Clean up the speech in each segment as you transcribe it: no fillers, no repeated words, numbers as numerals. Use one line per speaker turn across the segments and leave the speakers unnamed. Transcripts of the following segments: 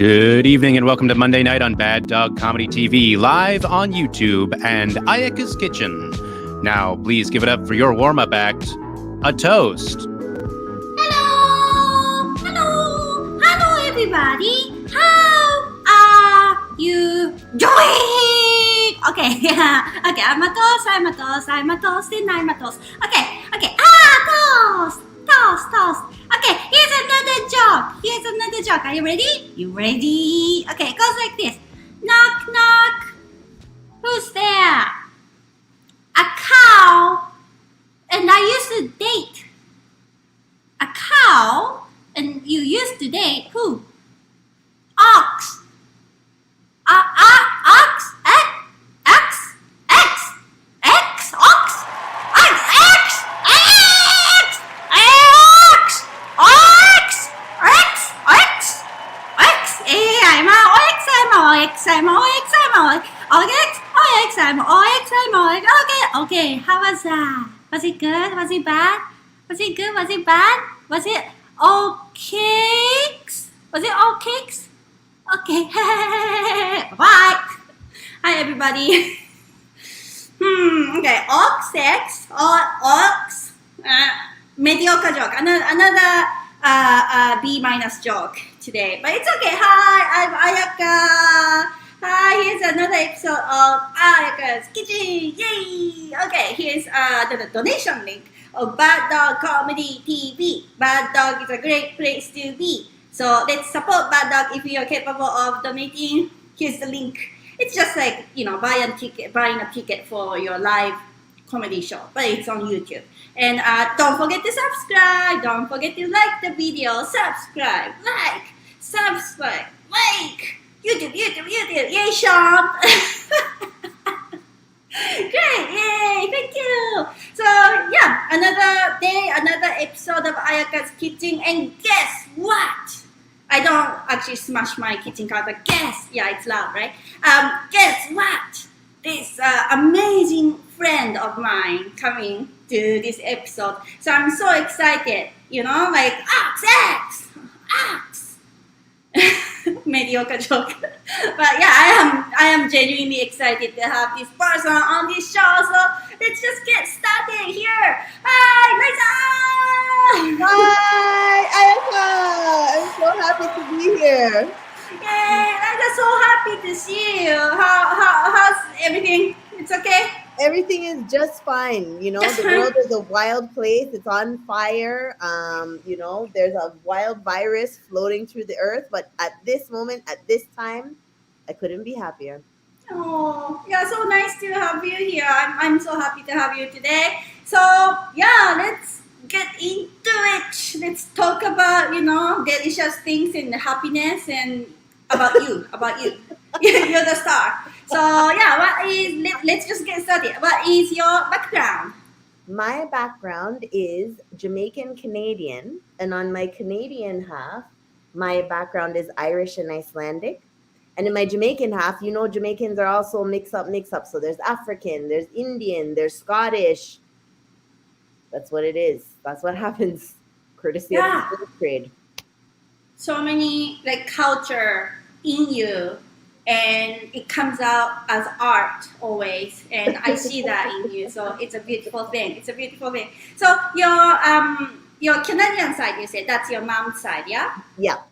Good evening and welcome to Monday Night on Bad Dog Comedy TV, live on YouTube and Ayaka's Kitchen. Now, please give it up for your warm-up act, a toast.
Hello! Hello! Hello, everybody! How are you doing? Okay, okay, I'm a toast, and I'm a toast. Okay, toast! Okay, here's another joke. Are you ready? You ready? Okay, it goes like this. Knock, knock. Who's there? A cow. And I used to date. A cow. And you used to date who? Ox. Ox. Okay, how was that? Was it good? Was it bad? Was it good? Was it bad? Was it okay? Was it okay? Okay. Bye. Hi, everybody. Okay, ox. Mediocre joke. Another B- joke today. But it's okay. Hi, I'm Ayaka. Hi, here's another episode of Ayaka's Kitchen. Yay! Okay, here's the donation link of Bad Dog Comedy TV. Bad Dog is a great place to be. So let's support Bad Dog if you are capable of donating. Here's the link. It's just like, buying a ticket for your live comedy show, but it's on YouTube. And don't forget to subscribe. Don't forget to like the video. Subscribe. Like. YouTube. Yay, Seann. Great. Yay. Thank you. So, yeah, another day, another episode of Ayaka's Kitchen. And guess what? I don't actually smash my kitchen counter. Guess. Yeah, it's loud, right? Guess what? This amazing friend of mine coming to this episode. So I'm so excited. Like, ox. Mediocre joke. But yeah, I am genuinely excited to have this person on this show. So let's just get started here. Hi, Liza!
Hi, Ayaka! I'm so happy to be here.
Yay, I'm so happy to see you. How's everything? It's okay?
Everything is just fine. The world is a wild place. It's on fire. There's a wild virus floating through the earth. But at this moment, at this time, I couldn't be happier.
Oh, yeah, so nice to have you here. I'm so happy to have you today. So, yeah, let's get into it. Let's talk about, delicious things and happiness and about you. You're the star. So, yeah, let's just get started. What is your background?
My background is Jamaican Canadian. And on my Canadian half, my background is Irish and Icelandic. And in my Jamaican half, Jamaicans are also mix up. So there's African, there's Indian, there's Scottish. That's what it is. That's what happens, courtesy of the fourth grade.
So many culture in you, and it comes out as art always. And I see that in you. So it's a beautiful thing. So your Canadian side, you said that's your mom's side, yeah?
Yeah.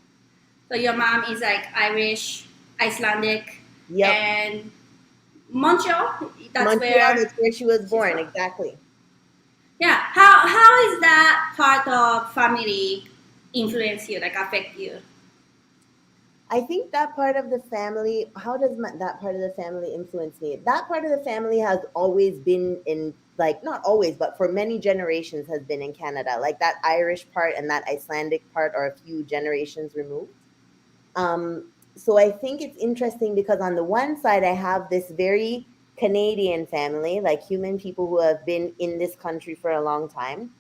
So your mom is Irish, Icelandic,
yep.
And Montreal.
That's where she was born, exactly.
Yeah. How is that part of family influence you, affect you?
I think that part of the family. How does that part of the family influence me? That part of the family has always been in, not always, but for many generations has been in Canada. Like that Irish part and that Icelandic part are a few generations removed. So I think it's interesting because on the one side, I have this very Canadian family, like human people who have been in this country for a long time.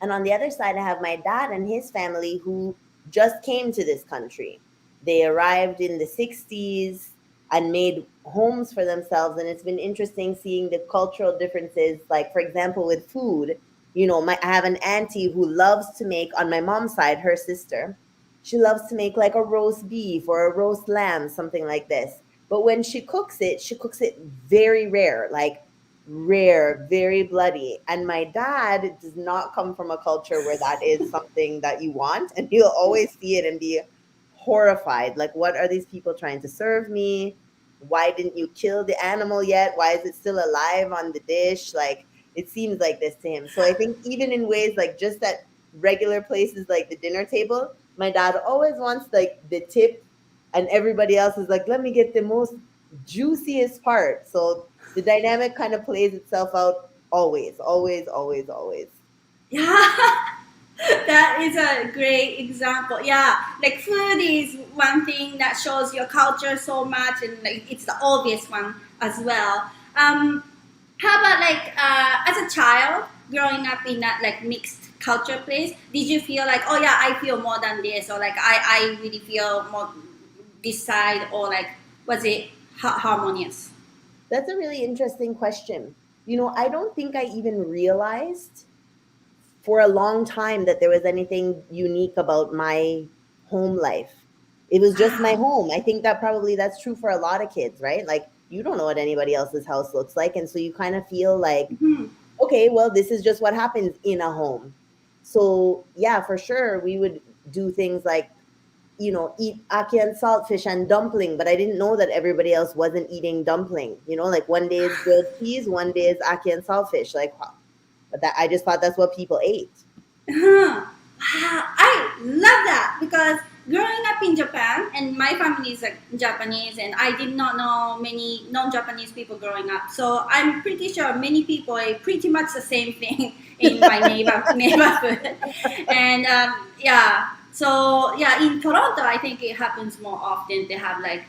And on the other side, I have my dad and his family who just came to this country. They arrived in the 60s and made homes for themselves. And it's been interesting seeing the cultural differences. Like, for example, with food, you know, I have an auntie who loves to make, on my mom's side, her sister, she loves to make like a roast beef or a roast lamb, something like this. But when she cooks it very rare, like rare, very bloody. And my dad does not come from a culture where that is something that you want. And he'll always see it and be horrified. Like, what are these people trying to serve me? Why didn't you kill the animal yet? Why is it still alive on the dish? Like, it seems like this to him. So I think even in ways like just at regular places like the dinner table, my dad always wants like the tip, and everybody else is like, let me get the most juiciest part. So the dynamic kind of plays itself out always, always, always, always.
Yeah, that is a great example. Yeah, like food is one thing that shows your culture so much, and like it's the obvious one as well. How about like as a child growing up in that like mixed culture place, did you feel like, oh yeah, I feel more than this, or like I really feel more this side, or like was it harmonious?
That's a really interesting question. I don't think I even realized for a long time that there was anything unique about my home life. It was just my home. I think that probably that's true for a lot of kids, right? Like you don't know what anybody else's house looks like, and so you kind of feel like,
Mhm.
okay, well, this is just what happens in a home. So yeah, for sure, we would do things like, eat ackee and saltfish and dumpling, but I didn't know that everybody else wasn't eating dumpling. Like one day is grilled cheese, one day is ackee and saltfish. Like, but that I just thought that's what people ate.
Wow, I love that because growing up in Japan, and my family is like Japanese, and I did not know many non-Japanese people growing up. So I'm pretty sure many people ate pretty much the same thing in my neighborhood. And yeah, so yeah, in Toronto, I think it happens more often. They have like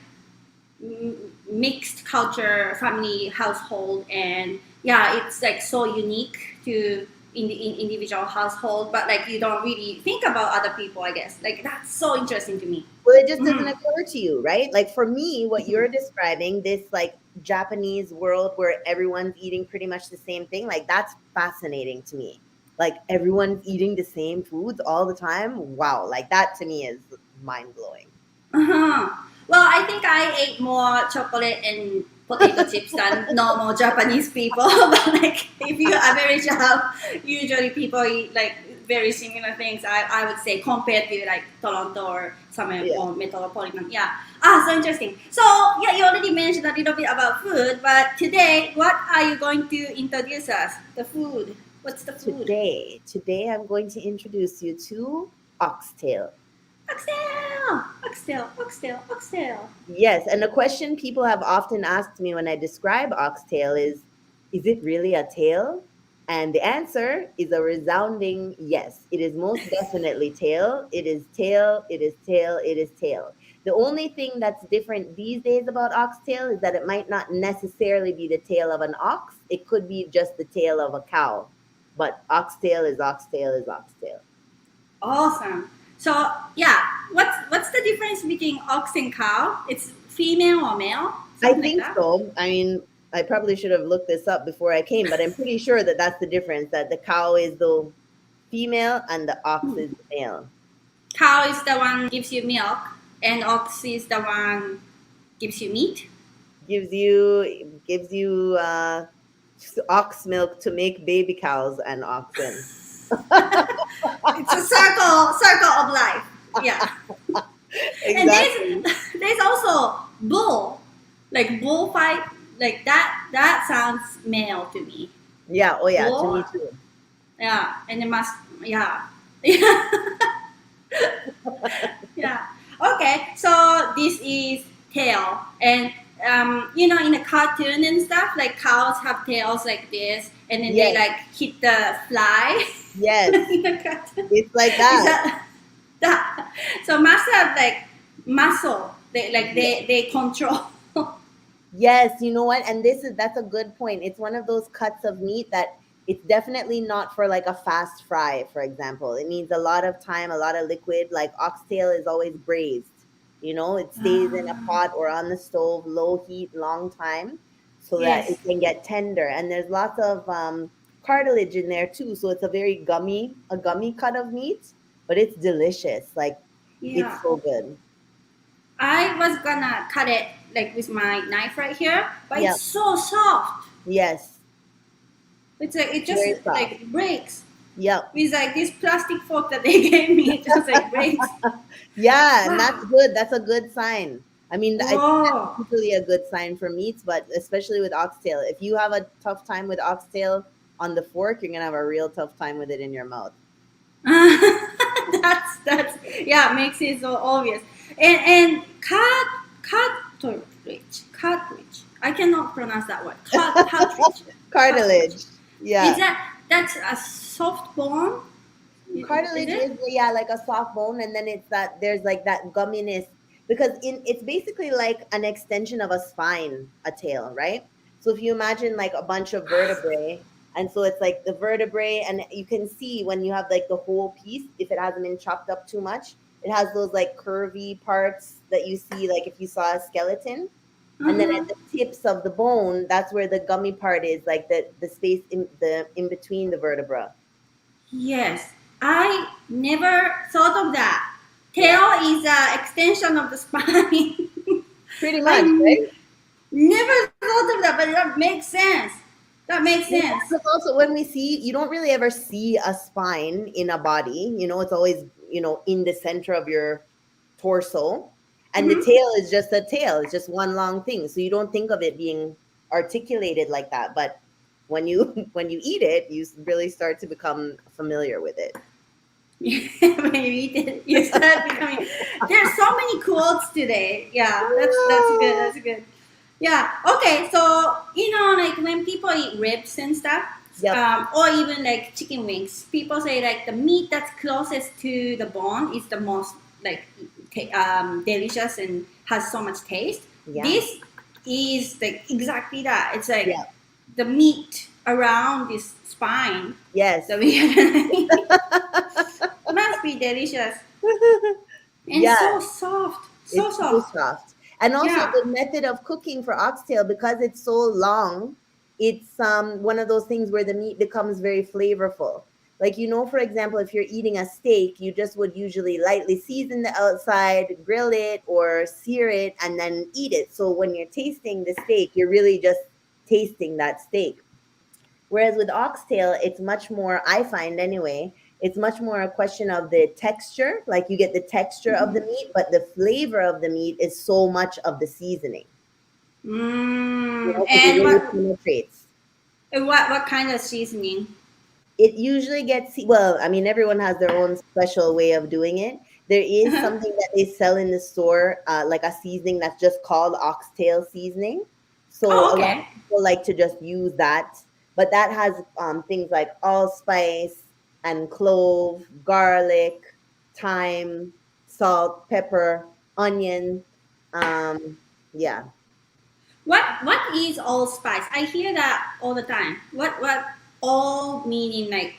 mixed culture family household, and yeah, it's like so unique to in individual household, but like you don't really think about other people, I guess. Like that's so interesting to me.
Well, it just doesn't
Mhm.
occur to you, right? Like for me, what you're describing, this like Japanese world where everyone's eating pretty much the same thing, like that's fascinating to me. Like everyone's eating the same foods all the time. Wow, like that to me is mind blowing.
Uh-huh. Well, I think I ate more chocolate and potato chips than normal Japanese people. But like, if you average out, usually people eat like very similar things. I would say compared to like Toronto or somewhere
Yeah.
more metropolitan. Yeah. So interesting. So yeah, you already mentioned a little bit about food, but today, what are you going to introduce us? The food. What's the food?
Today I'm going to introduce you to oxtail.
Oxtail, oxtail, oxtail, oxtail.
Yes, and a question people have often asked me when I describe oxtail is it really a tail? And the answer is a resounding yes. It is most definitely tail. It is tail, it is tail, it is tail. The only thing that's different these days about oxtail is that it might not necessarily be the tail of an ox. It could be just the tail of a cow. But oxtail is oxtail is oxtail.
Awesome. So yeah, what's the difference between ox and cow? It's female or male?
I
Something like
think
that.
so. I mean, I probably should have looked this up before I came, but I'm pretty sure that that's the difference, that the cow is the female and the ox
Hmm.
is the male.
Cow is the one gives you milk, and ox is the one gives you meat.
Gives you ox milk to make baby cows and oxen.
It's a circle of life. Yeah. And
Exactly.
there's also bull, like bullfight, like that. That sounds male to me.
Yeah, oh yeah, to
Bull.
me too.
Yeah, and it must. Yeah. Yeah. Yeah. Okay. So this is tail, and in the cartoon and stuff, like cows have tails like this, and then they
Yes,
like hit the fly
yes.
in the cartoon.
It's like
Is
that.
that? So must have like muscle. They like
Yes.
they control.
Yes, you know what? And that's a good point. It's one of those cuts of meat that it's definitely not for like a fast fry, for example. It needs a lot of time, a lot of liquid. Like oxtail is always braised. It stays in a
Ah,
pot or on the stove, low heat, long time, so that it
yes.
can get tender. And there's lots of cartilage in there too, so it's a gummy cut of meat, but it's delicious. Like
Yeah.
It's so good.
I was gonna cut it like with my knife right here, but
Yep.
it's so soft.
Yes.
It's like it just
Very soft.
like breaks.
Yep.
With like this plastic fork that they gave me, it just like breaks.
Yeah, and that's
Wow.
good. That's a good sign. I mean, I think that's
Whoa.
usually a good sign for meats, but especially with oxtail. If you have a tough time with oxtail on the fork, you're gonna have a real tough time with it in your mouth.
That's yeah, makes it so obvious. And cartridge. I cannot pronounce that word. Cartridge.
Cartilage.
Is
Yeah.
that's a soft bone?
Cartilage
Is
is,
it?
yeah, like a soft bone, and then it's that there's like that gumminess because it's basically like an extension of a spine, a tail, right? So if you imagine like a bunch of vertebrae, and so it's like the vertebrae, and you can see when you have like the whole piece, if it hasn't been chopped up too much, it has those like curvy parts that you see like if you saw a skeleton. And then
Uh-huh.
at the tips of the bone, that's where the gummy part is, like the space in between the vertebra.
Yes, I never thought of that.
Yeah,
Tail is an extension of the spine.
pretty
I
much, right?
never thought of that, but that makes sense. That makes
Yeah,
sense.
because also when we see, you don't really ever see a spine in a body. It's always, in the center of your torso. And the
Hmm.
tail is just a tail. It's just one long thing. So you don't think of it being articulated like that. But when you when you eat it, you really start to become familiar with it.
When you eat it, you start becoming. There's so many quotes today. Yeah, that's good. That's good. Yeah. Okay. So like when people eat ribs and stuff,
Yep.
or even like chicken wings, people say like the meat that's closest to the bone is the most like delicious and has so much taste.
Yeah.
This is like exactly that. It's like
Yeah.
the meat around this spine
Yes.
that we must be delicious and
Yeah.
so soft, so
It's so
soft.
soft. And also
Yeah.
the method of cooking for oxtail, because it's so long, it's one of those things where the meat becomes very flavorful. Like, for example, if you're eating a steak, you just would usually lightly season the outside, grill it or sear it, and then eat it. So when you're tasting the steak, you're really just tasting that steak. Whereas with oxtail, it's much more, I find anyway, it's much more a question of the texture. Like you get the texture of the
Mhm.
meat, but the flavor of the meat is so much of the seasoning, because it
And
really penetrates.
what kind of seasoning?
It usually gets, well, I mean, everyone has their own special way of doing it. There is
Uh-huh.
something that they sell in the store, like a seasoning that's just called oxtail seasoning. So
Oh,
a lot of
okay.
people like to just use that, but that has things like allspice and clove, garlic, thyme, salt, pepper, onion. Yeah.
What is allspice? I hear that all the time. What all meaning like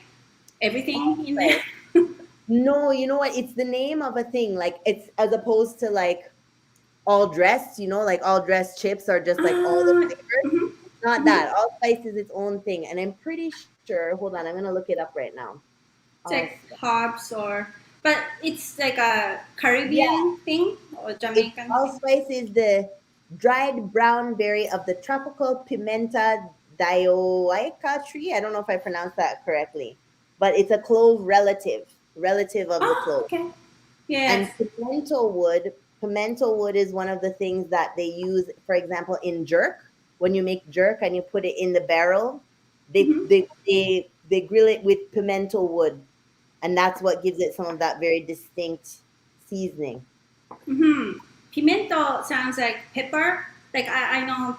everything in there?
Allspice. No, you know what? It's the name of a thing. Like it's as opposed to like all dressed, like all dressed chips are just like all the flavors.
Mhm,
It's not
mhm.
that. Allspice is its own thing. And I'm pretty sure, hold on, I'm gonna look it up right now.
It's like
Allspice.
herbs but it's like a
Yeah,
Caribbean thing or
it's
Jamaican thing.
allspice is the dried brown berry of the tropical pimenta dioica tree. I don't know if I pronounced that correctly, but it's a clove relative of the
Oh,
clove.
okay.
And
Yes.
pimento wood is one of the things that they use, for example, in jerk. When you make jerk and you put it in the barrel, they
Mm-hmm.
they they grill it with pimento wood, and that's what gives it some of that very distinct seasoning.
Mm-hmm. Pimento sounds like pepper. Like I know,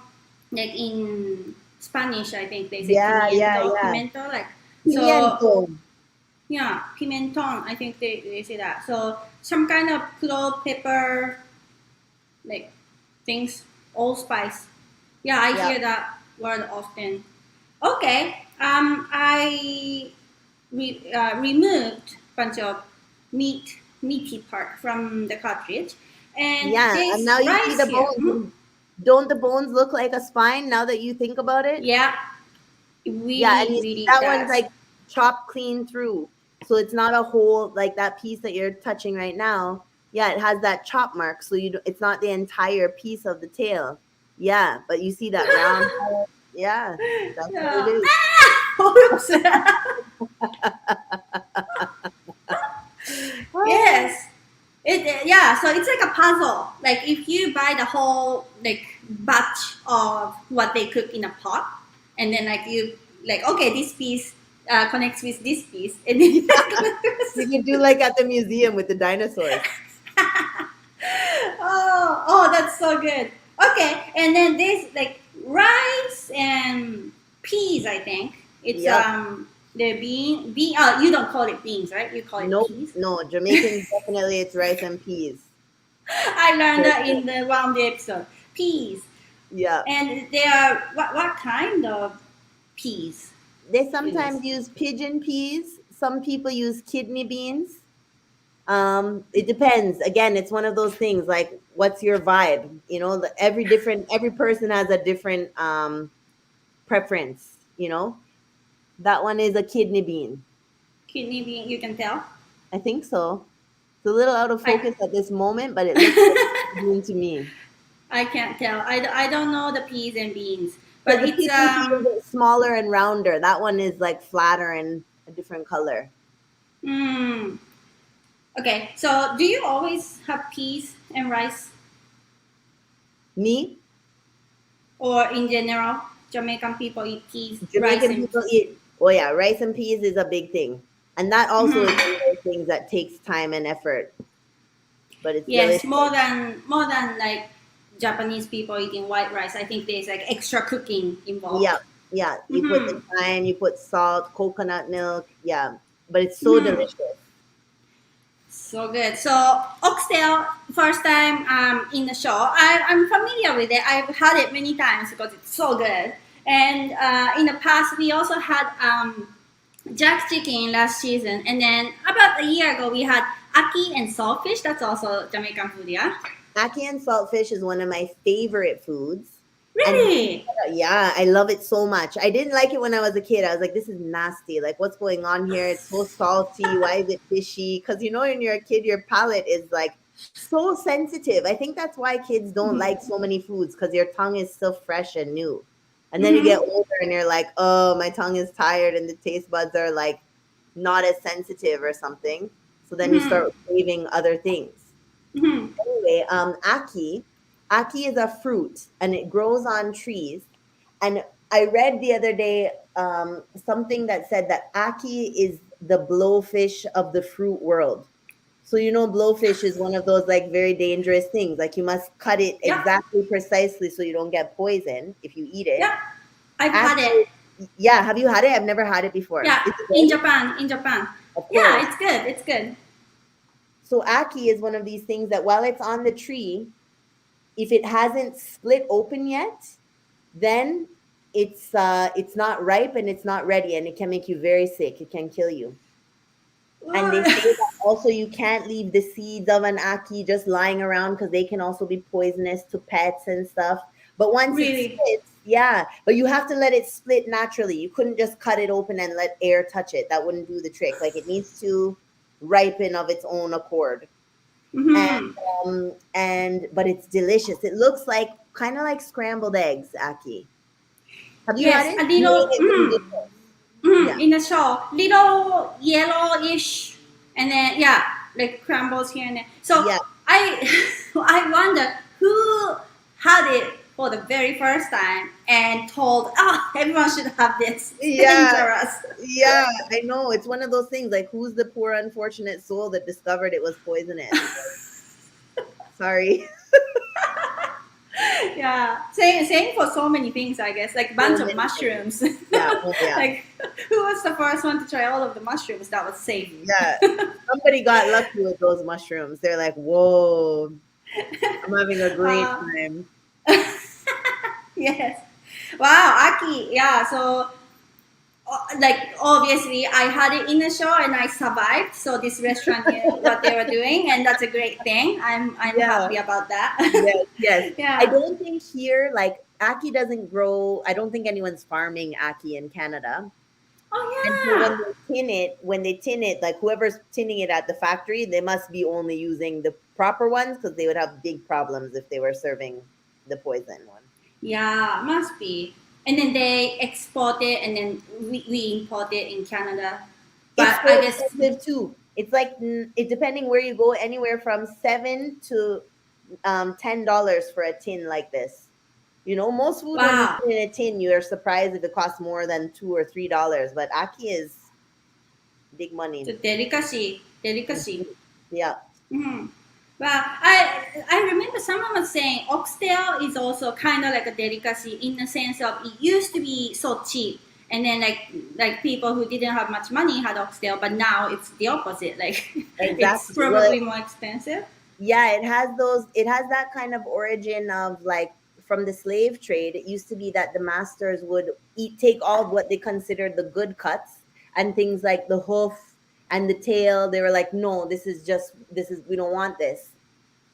like in Spanish, I think they say
Yeah, yeah,
pimiento,
yeah.
pimento. Like so,
Pimiento.
yeah, pimenton. I think they say that. So some kind of clove, pepper, like things, allspice. Yeah, I
Yeah,
hear that word often. Okay. I removed bunch of meaty part from the cartridge, and
yeah. And
this
now you see
rice
the
here.
bones. Don't the bones look like a spine now that you think about it?
Yeah, it
Yeah, and
really
you see
really
that one's
does.
like chopped clean through. So it's not a whole like that piece that you're touching right now. Yeah, it has that chop mark, so it's not the entire piece of the tail. Yeah, but you see that round part? Yeah, that's what it
Yeah.
is.
Oops. Yes. Yeah, so it's like a puzzle. Like if you buy the whole like batch of what they cook in a pot, and then like you like okay, this piece connects with this piece, and then you
You can do like at the museum with the dinosaurs.
oh, that's so good. Okay, and then this like rice and peas. I think it's
Yep.
the bean. Oh, you don't call it beans, right? You call it
No,
peas.
no, Jamaicans definitely it's rice and peas.
I learned that in the one of the episode. Peas,
Yeah.
and they are what kind of peas?
They sometimes use pigeon peas. Some people use kidney beans. It depends. Again, it's one of those things like what's your vibe? You know, every person has a different preference, you know. That one is a kidney bean.
Kidney bean, you can tell.
I think so. It's a little out of
I
focus at this moment, but it looks like a bean to me.
I can't tell. I don't know the peas and beans,
But
but
the
it's
kidney bean is smaller and rounder. That one is like flatter and a different color.
mm, okay. So do you always have peas and rice,
Me,
or in general, Jamaican people eat peas, rice,
Jamaican
and
people eat. Oh yeah, rice and peas is a big thing, and that also is
Mhm.
one of those things that takes time and effort. But it's
yes,
delicious.
more than like Japanese people eating white rice. I think there's like extra cooking involved.
Yeah, yeah. You put the
Mm-hmm.
thyme, you put salt, coconut milk. Yeah, but it's so
Mm-hmm.
delicious.
So good. So oxtail, first time in the show. I'm familiar with it. I've had it many times because it's so good. And in the past, we also had jack chicken last season. And then about a year ago, we had aki and saltfish. That's also Jamaican food, yeah?
Ackee and saltfish is one of my favorite foods. And
Really?
yeah, I love it so much. I didn't like it when I was a kid. I was like, this is nasty. Like, what's going on here? It's so salty. Why is it fishy? Because, you know, when you're a kid, your palate is like so sensitive. I think that's why kids don't
Mhm.
like so many foods because your tongue is still fresh and new. And then you get
Mhm.
older and you're like, oh, my tongue is tired and the taste buds are like not as sensitive or something. So then you
Mhm.
start craving other things.
Mhm.
Anyway, Aki is a fruit and it grows on trees. And I read the other day something that said that Aki is the blowfish of the fruit world. So you know, blowfish is one of those like very dangerous things. Like you must cut it
Yep.
exactly precisely so you don't get poisoned if you eat it.
Yep. I've had
Aki,
it.
yeah, have you had it? I've never had it before.
Yeah.
Is it
In
good?
Japan. In Japan.
Of
Yeah,
course.
it's good. It's good.
So Aki is one of these things that while it's on the tree, if it hasn't split open yet, then it's not ripe and it's not ready and it can make you very sick. It can kill you. And they say that also you can't leave the seeds of an aki just lying around because they can also be poisonous to pets and stuff. But once it
Really?
splits, yeah, but you have to let it split naturally. You couldn't just cut it open and let air touch it. That wouldn't do the trick. Like it needs to ripen of its own accord. And
Mm-hmm.
but it's delicious. It looks like kind of like scrambled eggs, aki. Have you had
Yes,
it?
a
You
little.
ate it delicious. Yeah.
In the show, little yellowish, and then yeah, like crumbles here and there. So
Yeah.
I, I wonder who had it for the very first time and told, oh, everyone should have this. It's
Yeah.
dangerous.
Yeah, I know. It's one of those things like who's the poor unfortunate soul that discovered it was poisonous? Sorry.
Yeah, same for so many things, I guess. Like bunch
So
of
many
mushrooms.
Yeah, oh, yeah.
Like who was the first one to try all of the mushrooms that was safe?
Yeah. Somebody got lucky with those mushrooms. They're like, whoa, I'm having a great
Uh,
time.
Yes. Wow, Aki. Yeah. So, like, obviously, I had it in the show and I survived. So this restaurant knew what they were doing, and that's a great thing. I'm
Yeah.
happy about that.
Yes, yes.
Yeah.
I don't think here, like, Aki doesn't grow. I don't think anyone's farming Aki in Canada. And so
Oh
when they tin it, like whoever's tinning it at the factory, they must be only using the proper ones because they would have big problems if they were serving the poison one.
yeah, yeah, must be. And then they export it, and then we import it in Canada.
It's
But
so
I guess,
expensive too. It's like it depending where you go, anywhere from $7 to $10 for a tin like this. You know, most food when you
wow,
put in a tin, you're surprised if it costs more than $2 or $3. But aki is big money.
the delicacy, delicacy.
Mhm. Yeah.
Mm-hmm. Well, I remember someone was saying oxtail is also kind of like a delicacy in the sense of it used to be so cheap, and then like people who didn't have much money had oxtail, but now it's the opposite. Like it's
Exactly. Well,
probably more expensive.
yeah, it has that kind of origin of like from the slave trade. It used to be that the masters would take all what they considered the good cuts and things like the hoof and the tail. They were like, no, this is we don't want this.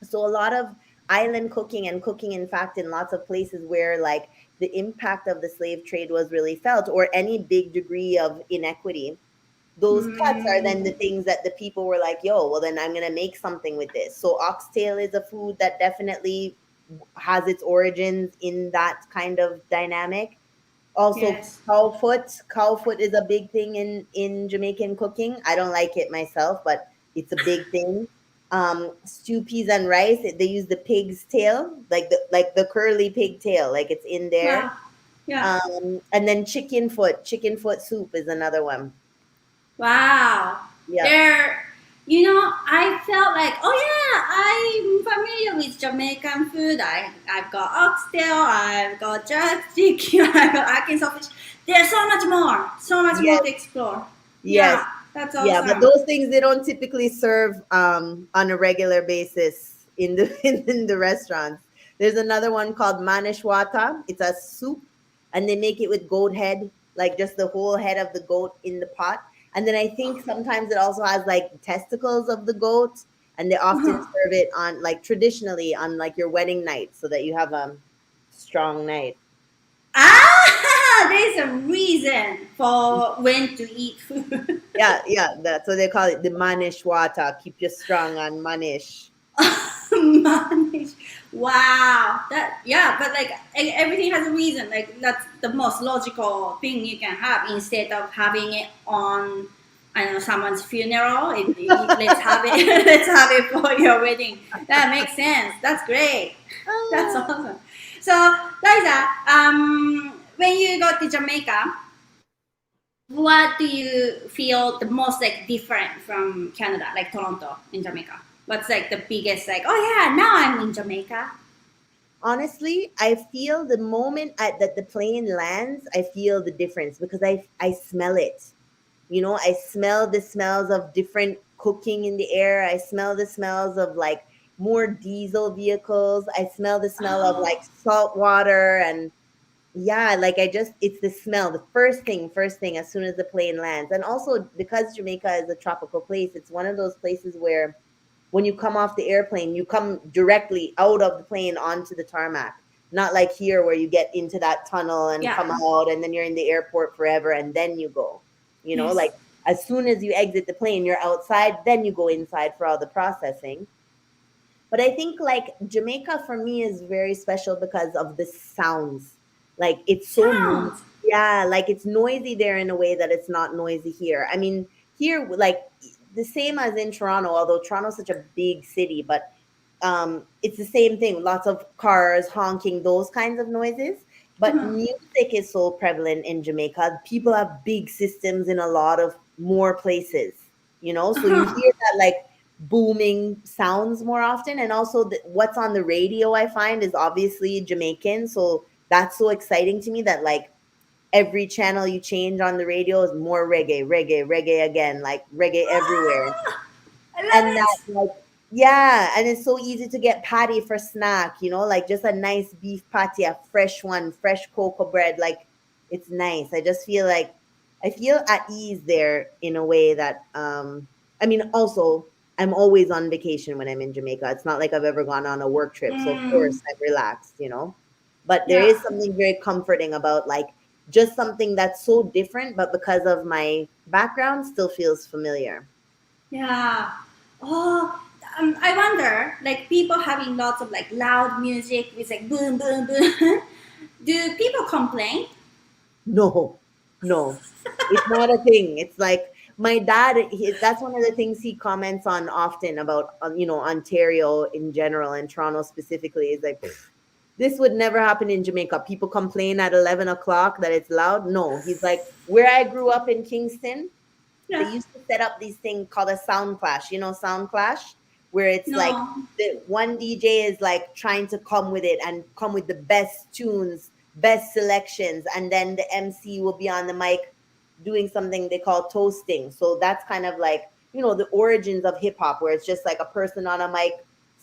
So a lot of island cooking and cooking, in fact, in lots of places where like the impact of the slave trade was really felt, or any big degree of inequity, those cuts are then the
Mm,
things that the people were like, yo, well, then I'm going to make something with this. So oxtail is a food that definitely has its origins in that kind of dynamic. Also,
yes.
Cow foot is a big thing in Jamaican cooking. I don't like it myself, but it's a big thing. Stew peas and rice. They use the pig's tail, like the curly pig tail, like it's in there.
Wow. Yeah.
And then chicken foot. Chicken foot soup is another one.
Wow.
Yeah.
There, I felt like, oh yeah, I'm familiar with Jamaican food. I've got oxtail, I've got jerk chicken, I've got Arkansas fish. There's so much more
Yes.
to explore.
Yes.
Yeah, that's
Yeah, but
awesome.
those things they don't typically serve on a regular basis in the in the restaurants. There's another one called manishwata. It's a soup, and they make it with goat head, like just the whole head of the goat in the pot. And then I think sometimes it also has like testicles of the goat, and they often serve it on like traditionally on like your wedding night, so that you have a strong night.
There's a reason for when to eat food.
Yeah, yeah, that's what they call it, the manishwata. Keep you strong on manish.
Manage. Wow. That, yeah, but like everything has a reason. Like that's the most logical thing you can have instead of having it on, I don't know, someone's funeral. Let's have it. Let's have it for your wedding. That makes sense. That's great. That's
Ah.
awesome. So, Liza, when you go to Jamaica, what do you feel the most like different from Canada, like Toronto in Jamaica? What's like the biggest like? Oh yeah, now I'm in Jamaica.
Honestly, I feel the moment that the plane lands, I feel the difference because I smell it. You know, I smell the smells of different cooking in the air. I smell the smells of like more diesel vehicles. I smell the smell of like
Oh,
salt water and yeah, like I just it's the smell, the first thing as soon as the plane lands. And also because Jamaica is a tropical place, it's one of those places where when you come off the airplane, you come directly out of the plane onto the tarmac. Not like here where you get into that tunnel and
yeah.
come out and then you're in the airport forever and then you go. You know,
Yes.
like as soon as you exit the plane, you're outside, then you go inside for all the processing. But I think like Jamaica for me is very special because of the sounds. Like it's so
Sounds.
yeah, like it's noisy there in a way that it's not noisy here. I mean, here like the same as in Toronto, although Toronto's such a big city, but it's the same thing. Lots of cars honking, those kinds of noises. But
Uh-huh.
music is so prevalent in Jamaica. People have big systems in a lot of more places, you know. So you
Uh-huh.
hear that like booming sounds more often, and also what's on the radio. I find is obviously Jamaican, so that's so exciting to me. That like every channel you change on the radio is more reggae, reggae, reggae again, like reggae everywhere.
Ah, I
And
love
that
it.
like yeah, and it's so easy to get patty for snack, you know, like just a nice beef patty, a fresh one, fresh cocoa bread, like it's nice. I just feel like I feel at ease there in a way that I mean also I'm always on vacation when I'm in Jamaica. It's not like I've ever gone on a work trip, so of
Mm,
course I'm relaxed, you know. But there
yeah.
is something very comforting about like just something that's so different, but because of my background, still feels familiar.
Yeah. Oh, I wonder, like people having lots of like loud music with like boom, boom, boom. Do people complain?
No, no, it's not a thing. It's like my dad. That's one of the things he comments on often about, Ontario in general and Toronto specifically. Is like, this would never happen in Jamaica. People complain at 11 o'clock that it's loud. No, he's like, where I grew up in Kingston, they
Yeah.
used to set up these thing called a sound clash. Sound clash, where it's like
No.
the one DJ is like trying to come with it and come with the best tunes, best selections, and then the MC will be on the mic doing something they call toasting. So that's kind of like, the origins of hip hop, where it's just like a person on a mic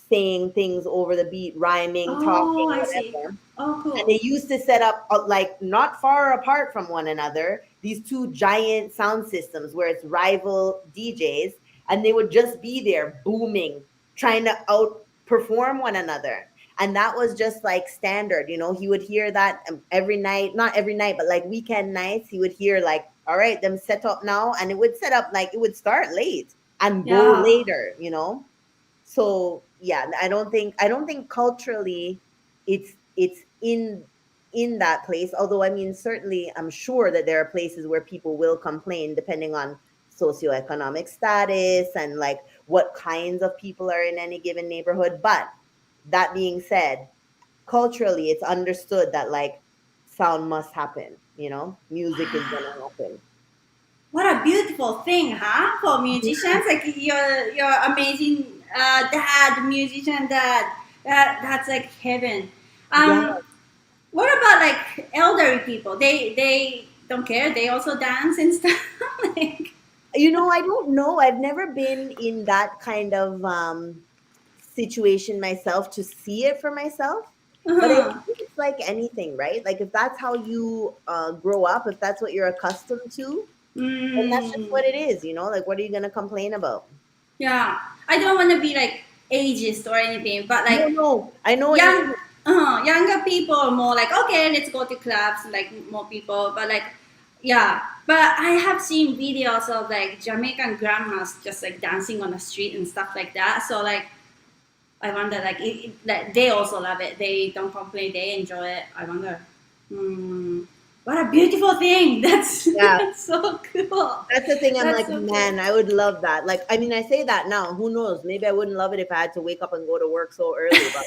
saying things over the beat, rhyming,
Oh,
talking,
I see.
whatever.
Oh,
And
cool.
they used to set up like not far apart from one another these two giant sound systems where it's rival DJs, and they would just be there booming, trying to outperform one another. And that was just like standard. He would hear that every night, not every night, but like weekend nights. He would hear like, all right, them set up now, and it would set up like it would start late and go
Yeah.
later. So yeah, I don't think culturally it's in that place. Although I mean, certainly I'm sure that there are places where people will complain depending on socioeconomic status and like what kinds of people are in any given neighborhood. But that being said, culturally it's understood that like sound must happen, music is gonna happen.
What a beautiful thing, huh? For
Yeah.
musicians, like your amazing dad, musician dad. That's like heaven.
Yeah.
What about like elderly people? They don't care. They also dance and stuff. like,
I don't know. I've never been in that kind of situation myself to see it for myself. But I
uh-huh.
think it's like anything, right? Like if that's how you grow up, if that's what you're accustomed to, then that's just
mm,
what it is. Like what are you gonna complain about?
yeah, I don't want to be like ageist or anything, but
No,
like
no, I know what you
young
mean.
younger people are more like okay, let's go to clubs, like more people, but like yeah, but I have seen videos of like Jamaican grandmas just like dancing on the street and stuff like that, so like I wonder like like they also love it, they don't complain, they enjoy it. I wonder, what a beautiful thing. That's
Yeah,
that's so cool.
that's the thing. I'm
That's
like,
so cool.
man, I would love that. Like, I mean, I say that now. Who knows? Maybe I wouldn't love it if I had to wake up and go to work so early, but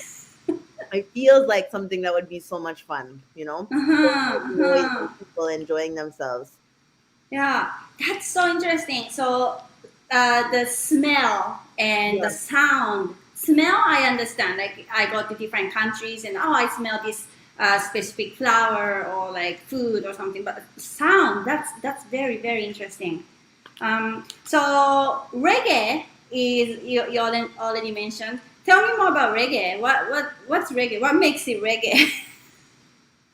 it feels like something that would be so much fun, So
Uh-huh,
much noise
uh-huh.
and people enjoying themselves.
Yeah, that's so interesting. So, the smell and the
Yeah.
sound. Smell, I understand. Like, I go to different countries and oh, I smell this specific flower or like food or something. But sound, that's very very interesting. So reggae is you already mentioned. Tell me more about reggae. What's reggae? What makes it reggae?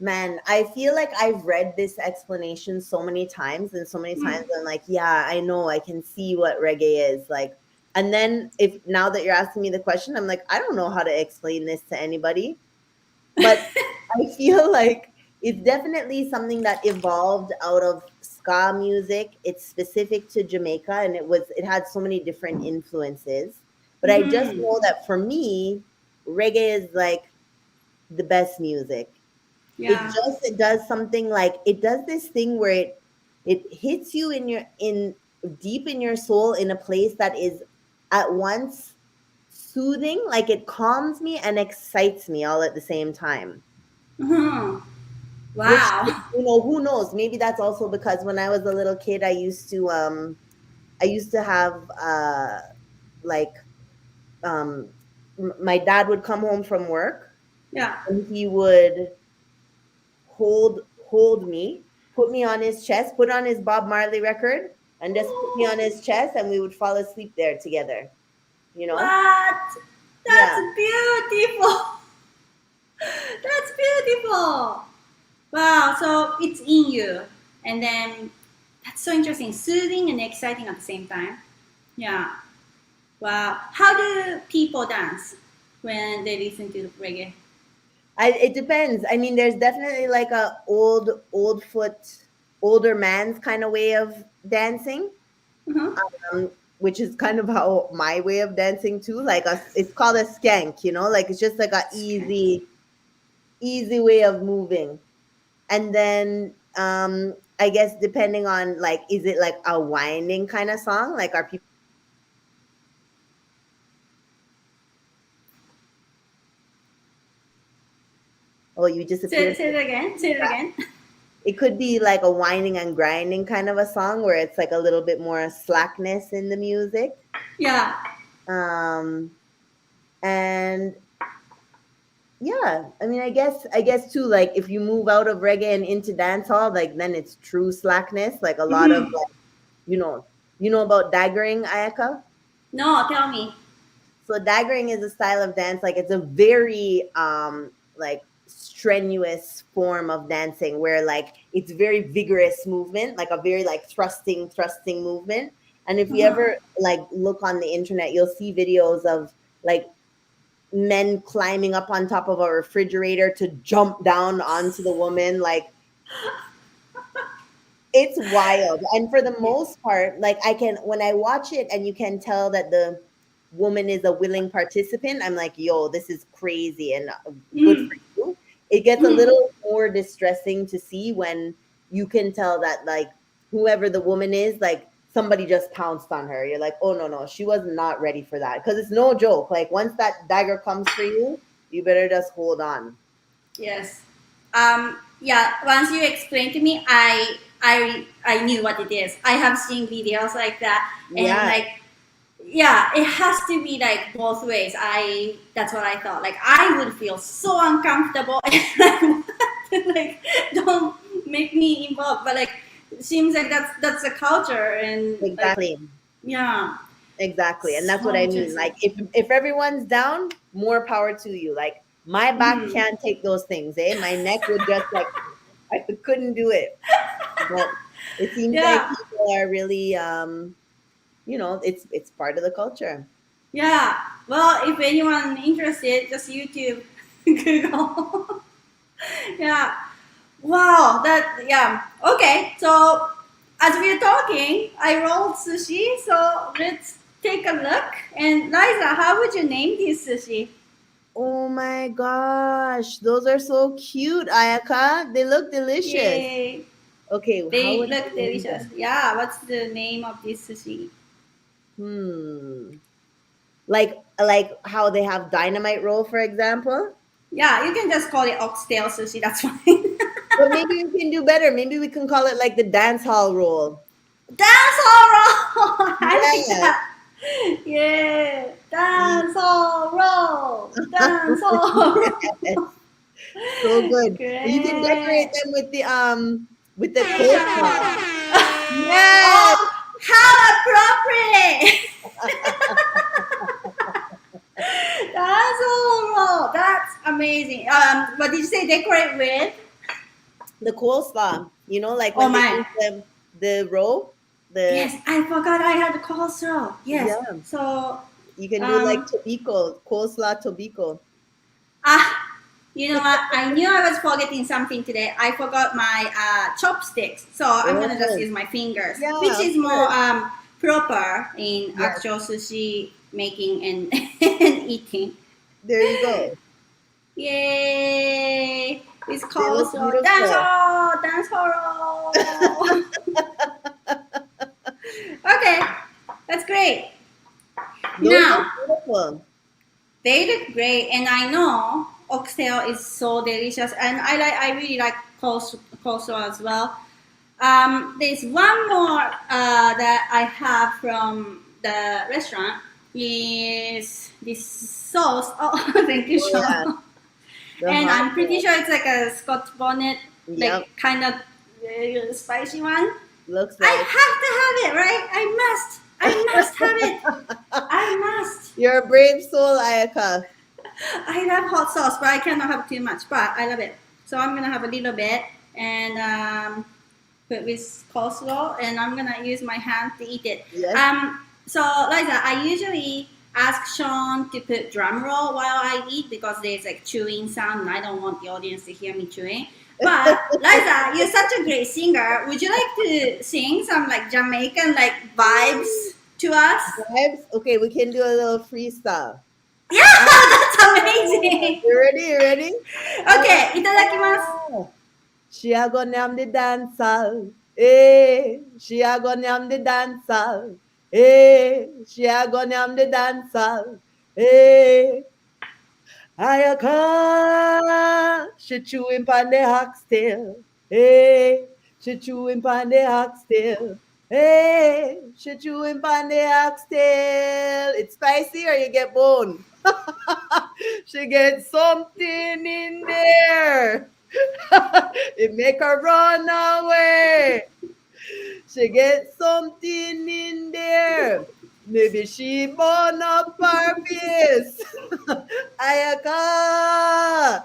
Man, I feel like I've read this explanation so many times, and so many times I'm like, yeah, I know, I can see what reggae is like. And then if now that you're asking me the question, I'm like, I don't know how to explain this to anybody. But I feel like it's definitely something that evolved out of ska music. It's specific to Jamaica, and it had so many different influences. But I just
Mm-hmm.
know that for me, reggae is like the best music.
Yeah.
It does something like it does this thing where it hits you in deep in your soul in a place that is at once soothing, like it calms me and excites me all at the same time.
Mm-hmm.
Which,
Wow.
who knows, maybe that's also because when I was a little kid I used to have like my dad would come home from work,
Yeah.
and he would hold me, put me on his chest, put on his Bob Marley record, and just put me on his chest, and we would fall asleep there together. You know?
What? That's
Yeah.
beautiful. That's beautiful. Wow. So it's in you, and then that's so interesting, soothing and exciting at the same time. Yeah. Wow. How do people dance when they listen to reggae?
It depends. I mean, there's definitely like a older man's kind of way of dancing,
Uh-huh.
which is kind of how my way of dancing too. Like it's called a skank, like it's just like a easy way of moving. And then I guess depending on like, is it like a winding kind of song? Like are people? Oh, you
Say,
disappeared.
say it again. Say it again.
It could be like a winding and grinding kind of a song where it's like a little bit more slackness in the music.
Yeah.
Um, and yeah, I mean, I guess too, like if you move out of reggae and into dancehall, like then it's true slackness. Like a lot of
Mhm.
like, you know about daggering, Ayaka?
No, tell me.
So daggering is a style of dance. Like it's a very like strenuous form of dancing where like it's very vigorous movement, like a very like thrusting movement. And if you
Uh-huh.
ever like look on the internet, you'll see videos of like men climbing up on top of a refrigerator to jump down onto the woman. Like it's wild. And for the most part, like I can, when I watch it and you can tell that the woman is a willing participant, I'm like, yo, this is crazy and good
Mm.
for you. It gets a
Mm.
little more distressing to see when you can tell that like whoever the woman is, like somebody just pounced on her. You're like, oh no, no, she was not ready for that. Because it's no joke. Like once that dagger comes for you, you better just hold on.
Yes. Yeah. Once you explained to me, I knew what it is. I have seen videos like that, and
Yeah,
like, yeah, it has to be like both ways. That's what I thought. Like I would feel so uncomfortable, and like don't make me involved. But like, it seems like that's the culture, and like,
exactly.
yeah,
Exactly. And that's what
so
I mean.
interesting.
Like if everyone's down, more power to you. Like my back
Mm.
can't take those things, eh? My neck would just like I couldn't do it. But it seems like
Yeah.
people are really it's part of the culture.
Yeah. Well, if anyone interested, just YouTube, Google. Yeah. Wow. That. Yeah. Okay. So as we're talking, I rolled sushi. So let's take a look. And Liza, how would you name this sushi?
Oh my gosh, those are so cute, Ayaka. They look delicious.
Yay.
Okay, how
They
would
look
I name
delicious.
them?
Yeah. What's the name of this sushi?
Hmm. Like how they have dynamite roll, for example.
Yeah, you can just call it oxtail sushi. That's fine.
But maybe we can do better. Maybe we can call it like the dance hall roll.
That's horror. I like
Yeah.
that. Yeah, dance all roll, dance all
Yes,
roll.
so good. You can decorate
Great.
them with the coleslaw. Yes.
Oh, how appropriate! Dance all roll. That's amazing. What did you say? Decorate with?
The coleslaw. Like
Oh
when they
my.
use the roll, the
Yes, I forgot I had coleslaw. Yes.
yeah.
So,
You can do like
um,
tobiko, coleslaw tobiko.
ah, you know what? I knew I was forgetting something today. I forgot my chopsticks, so I'm gonna just
Oh,
use my fingers, which
yeah, of
is more
course.
proper in
Yes.
actual sushi making and, and eating.
There you go.
Yay! It's
They
called
look
so dance
beautiful.
hall, dance hall. Okay, that's great.
Those look
Now
beautiful.
they look great, and I know oxtail is so delicious, and I really like coleslaw as well. There's one more that I have from the restaurant is this sauce. Oh, thank you,
Oh yeah,
Sean.
the
And
hot
I'm pretty
sauce.
sure it's like a Scotch bonnet,
Yep,
like kind of spicy one.
looks
I
like.
have to have it, right? I must have it. I must.
You're a brave soul, Ayaka.
I love hot sauce, but I cannot have too much. But I love it, so I'm gonna have a little bit and put with coleslaw, and I'm gonna use my hand to eat it.
Yes.
So Liza, I usually ask Seann to put drum roll while I eat because there's like chewing sound and I don't want the audience to hear me chewing. But Liza, you're such a great singer. Would you like to sing some like Jamaican like vibes to us?
Vibes? Okay, we can do a little freestyle.
Yeah, that's amazing.
You ready? You ready?
Okay, itadakimasu.
She a go nyam the dance hall. Eh, she a go nyam the dance hall. Eh, she a go nyam the dance hall. Eh, Ayaka, she chewing pan the oxtail. Hey, she chewing pan the oxtail. Hey, she chewing pan the oxtail. It's spicy or you get bone. She gets something in there. It make her run away. She gets something in there. Maybe she burn up her face. Ayaka.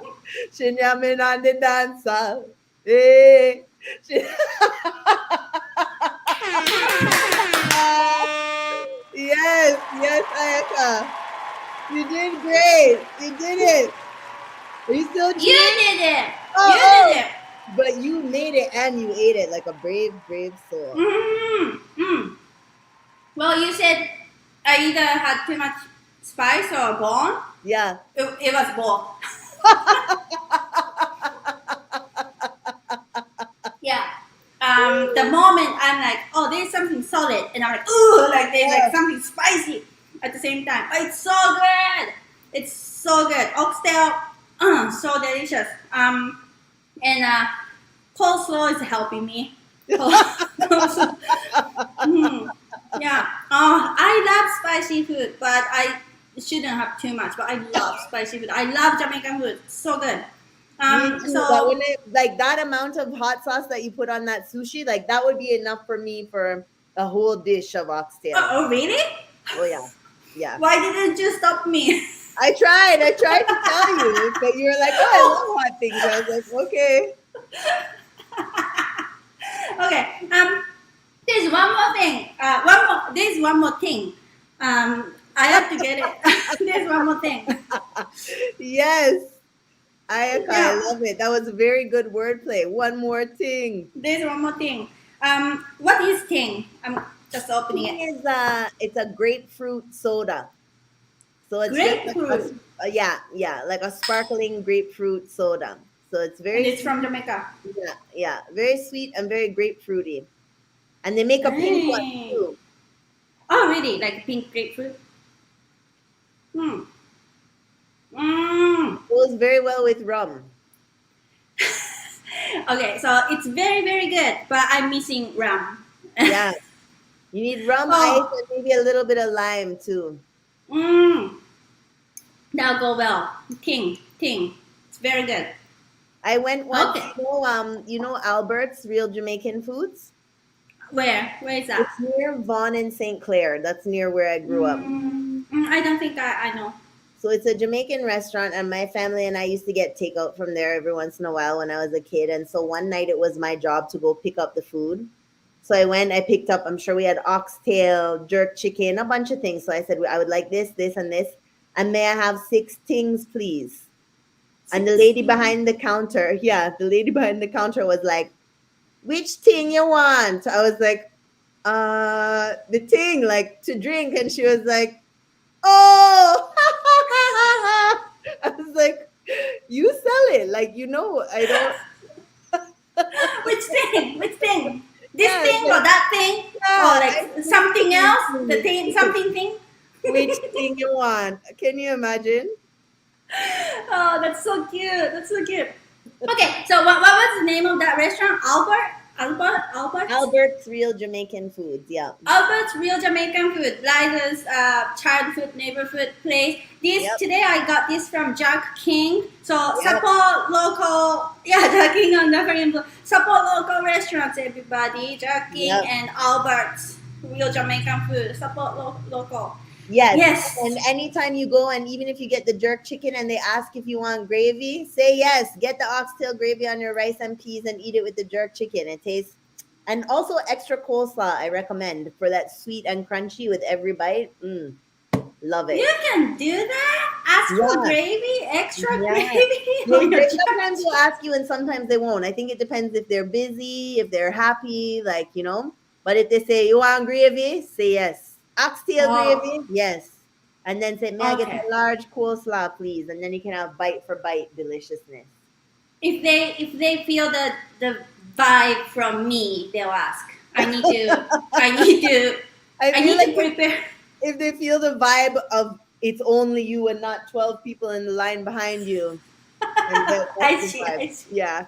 She yamming on the dancer. Hey. Yes, yes, Ayaka. You did great. You did it. Are you still
You
cheering?
did it.
Oh,
You did it.
But you made it and you ate it like a brave, brave soul.
Well, you said I either had too much spice or bone.
Yeah.
It was both. Yeah. The moment I'm like, oh, there's something solid, and I'm like, ooh, like there's like something spicy at the same time. But it's so good. It's so good. Oxtail, so delicious. And coleslaw is helping me. Yeah. I love spicy food, but I shouldn't have too much. But I love spicy food. I love Jamaican food. It's so good.
Me too,
So
but when like that amount of hot sauce that you put on that sushi, like that would be enough for me for a whole dish of oxtail.
oh really?
Oh yeah, yeah.
Why didn't you stop me?
I tried to tell you, but you were like, "Oh, I love hot things." I was like, "Okay."
Okay. There's one more thing. There's one more thing. I have to get it. There's one more thing.
Yes, Ayaka,
Yeah.
I love it. That was a very good wordplay. One more thing.
There's one more thing. What is thing? I'm just opening it.
It's a grapefruit soda. So it's just
Grapefruit.
yeah, like a sparkling grapefruit soda. So it's very
And it's from Jamaica.
yeah, very sweet and very grapefruity. And they make a pink one
Nice.
too.
Oh, really? Like pink grapefruit? Mm.
It goes very well with rum.
Okay, so it's very, very good, but I'm missing rum.
Yeah. You need rum,
Oh.
ice, and maybe a little bit of lime too.
That'll go well. Ting. It's very good.
I went once,
Okay.
you know Albert's Real Jamaican Foods?
Where is that?
It's near Vaughan and St. Clair. That's near where I grew up.
I don't think I know.
So it's a Jamaican restaurant, and my family and I used to get takeout from there every once in a while when I was a kid. And so one night it was my job to go pick up the food. So I went, I picked up, I'm sure we had oxtail, jerk chicken, a bunch of things. So I said, I would like this, this, and this. And may I have 6 things, please? And the lady behind the counter, was like, which thing you want? I was like, the thing, like to drink. And she was like, oh, I was like, you sell it. Like, I don't.
Which thing? This
Yeah,
thing
yeah.
or that thing?
Yeah,
Or like something else? The thing, something thing?
Which thing you want? Can you imagine?
Oh, that's so cute. Okay, so what was the name of that restaurant? Albert?
Albert's Real Jamaican Foods. Yeah.
Albert's Real Jamaican Food, Liza's childhood neighborhood place. Today I got this from Jack King. So support local, Jack King on the frame. Support local restaurants, everybody. Jack King and Albert's Real Jamaican Food. Support local.
Yes. And anytime you go, and even if you get the jerk chicken and they ask if you want gravy, say yes. Get the oxtail gravy on your rice and peas and eat it with the jerk chicken. It tastes, and also extra coleslaw, I recommend for that sweet and crunchy with every bite. Love it.
You can do that? Ask for
Yeah.
gravy? Extra
Yeah.
gravy? on your
Sometimes they'll ask you and sometimes they won't. I think it depends if they're busy, if they're happy, like, you know. But if they say, you want gravy? Say yes. Oxtail
Oh,
gravy? Yes. And then say, may I get a
okay.
large coleslaw, please? And then you can have bite for bite deliciousness.
If they feel the vibe from me, they'll ask. I need to I
feel
need
like
to prepare.
if they feel the vibe of it's only you and not 12 people in the line behind you, and that's
I
the
see,
vibe.
I see.
Yeah.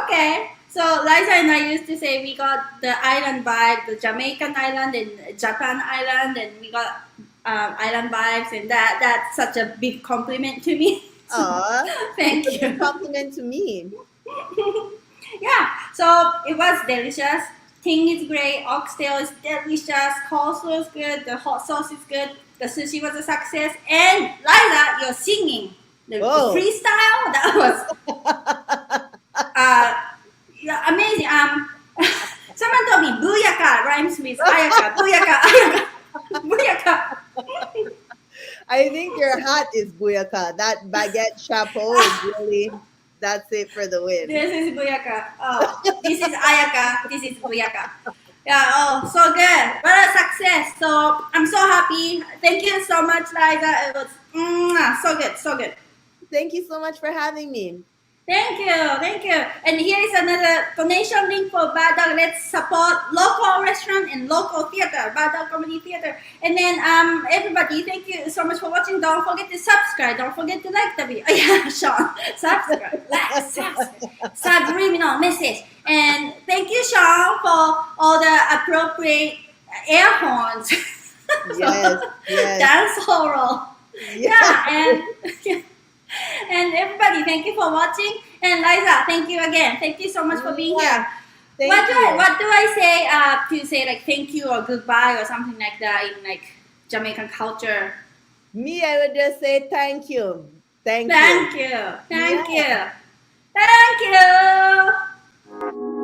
Okay. So Liza and I used to say we got the island vibe, the Jamaican island and Japan island, and we got island vibes, and that's such a big compliment to me. So,
Aw.
thank
It's a
you.
good compliment to me.
Yeah. So it was delicious. Ting is great. Oxtail is delicious. Coleslaw is good. The hot sauce is good. The sushi was a success. And Liza, you're singing the
Whoa.
freestyle. That was yeah, amazing. Someone told me booyaka rhymes with ayaka. Booyaka, ayaka, booyaka.
I think your hat is booyaka. That baguette chapeau is really, that's it for the win.
This is booyaka. Oh, this is ayaka. This is booyaka. Yeah. Oh, so good. What a success. So I'm so happy. Thank you so much, Liza. It was so good, so good.
Thank you so much for having me.
Thank you, thank you. And here is another donation link for Bad Dog. Let's support local restaurant and local theater, Bad Dog Comedy Theater. And then everybody, thank you so much for watching. Don't forget to subscribe. Don't forget to like the video. Oh, yeah, Sean. Subscribe. Like, subliminal message. And thank you, Sean, for all the appropriate air horns.
Yes, yes.
Dance hall. Yeah, and and everybody, thank you for watching. And Liza, thank you again. Thank you so much for being here.
Thank
What
you.
do I say to say like thank you or goodbye or something like that in like Jamaican culture?
Me, I would just say thank you. Thank you.
Thank you. Thank
Yeah.
you. Thank you.